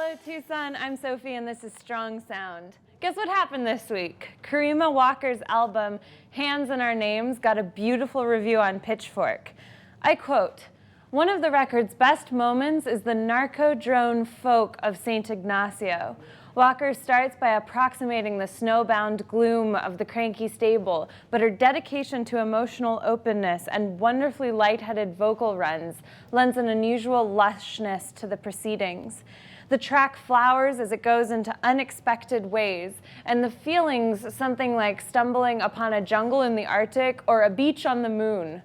Hello, Tucson. I'm Sophie, and this is Strong Sound. Guess what happened this week? Karima Walker's album, Hands in Our Names, got a beautiful review on Pitchfork. I quote, "One of the record's best moments is the narco-drone folk of St. Ignacio. Walker starts by approximating the snowbound gloom of the cranky stable, but her dedication to emotional openness and wonderfully lightheaded vocal runs lends an unusual lushness to the proceedings. The track flowers as it goes into unexpected ways, and the feelings something like stumbling upon a jungle in the Arctic or a beach on the moon.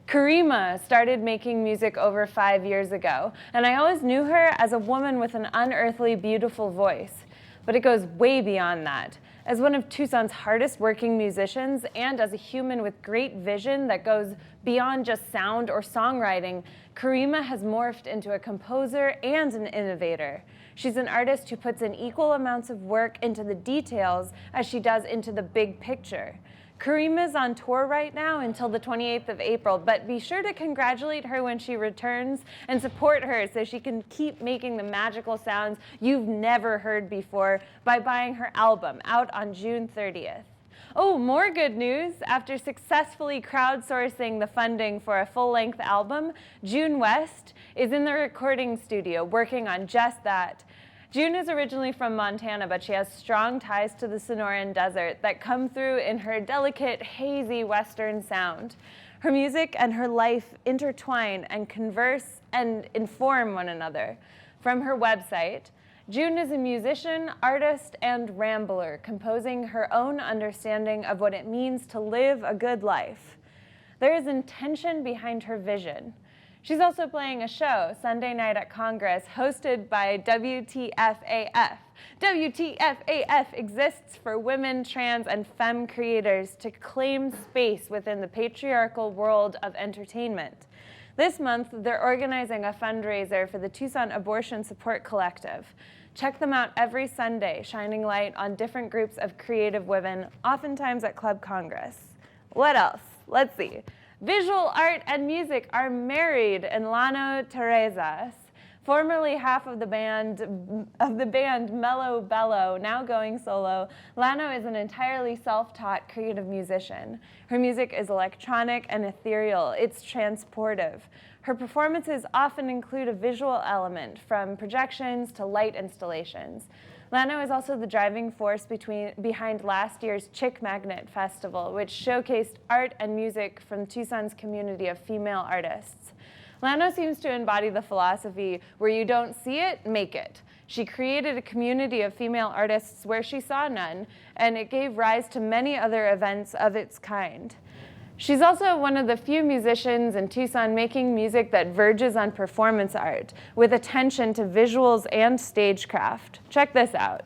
Karima started making music over 5 years ago, and I always knew her as a woman with an unearthly beautiful voice. But it goes way beyond that. As one of Tucson's hardest working musicians and as a human with great vision that goes beyond just sound or songwriting, Karima has morphed into a composer and an innovator. She's an artist who puts in equal amounts of work into the details as she does into the big picture. Karima's on tour right now until the 28th of April, but be sure to congratulate her when she returns and support her so she can keep making the magical sounds you've never heard before by buying her album out on June 30th. Oh, more good news. After successfully crowdsourcing the funding for a full-length album, June West is in the recording studio working on just that. June is originally from Montana, but she has strong ties to the Sonoran Desert that come through in her delicate, hazy Western sound. Her music and her life intertwine and converse and inform one another. From her website, June is a musician, artist, and rambler, composing her own understanding of what it means to live a good life. There is intention behind her vision. She's also playing a show Sunday night at Congress hosted by WTFAF. WTFAF exists for women, trans, and femme creators to claim space within the patriarchal world of entertainment. This month, they're organizing a fundraiser for the Tucson Abortion Support Collective. Check them out every Sunday, shining light on different groups of creative women, oftentimes at Club Congress. What else? Let's see. Visual art and music are married in Lano Terrazas, formerly half of the band Mellow Bello, now going solo. Lano is an entirely self-taught creative musician. Her music is electronic and ethereal. It's transportive. Her performances often include a visual element, from projections to light installations. Lano is also the driving force behind last year's Chick Magnet Festival, which showcased art and music from Tucson's community of female artists. Lano seems to embody the philosophy where you don't see it, make it. She created a community of female artists where she saw none, and it gave rise to many other events of its kind. She's also one of the few musicians in Tucson making music that verges on performance art, with attention to visuals and stagecraft. Check this out.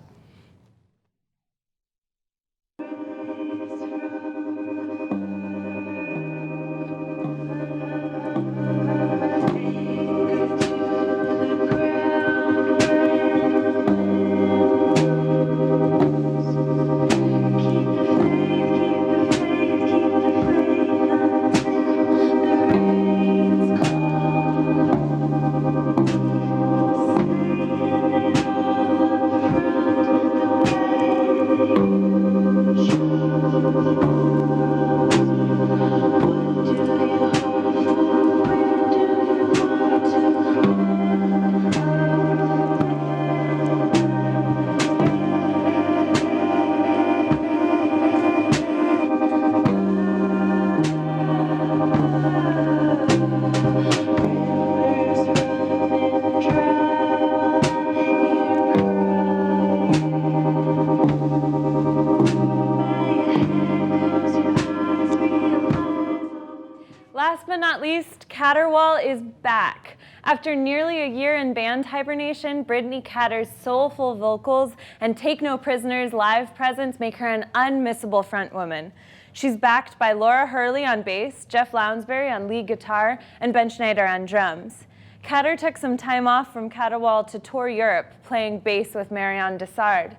Last but not least, Caterwaul is back. After nearly a year in band hibernation, Brittany Catter's soulful vocals and Take No Prisoners live presence make her an unmissable frontwoman. She's backed by Laura Hurley on bass, Jeff Lounsbury on lead guitar, and Ben Schneider on drums. Catter took some time off from Caterwaul to tour Europe, playing bass with Marianne Dessard.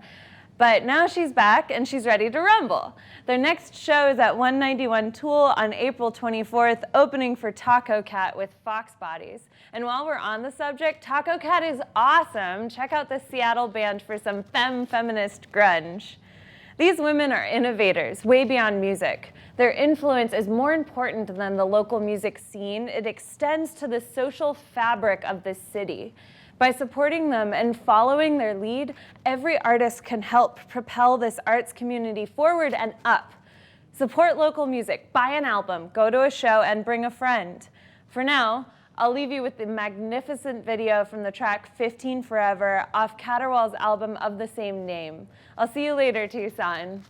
But now she's back and she's ready to rumble. Their next show is at 191 Tool on April 24th, opening for Taco Cat with Fox Bodies. And while we're on the subject, Taco Cat is awesome. Check out this Seattle band for some feminist grunge. These women are innovators, way beyond music. Their influence is more important than the local music scene. It extends to the social fabric of this city. By supporting them and following their lead, every artist can help propel this arts community forward and up. Support local music, buy an album, go to a show, and bring a friend. For now, I'll leave you with the magnificent video from the track 15 Forever off Caterwaul's album of the same name. I'll see you later, Tucson.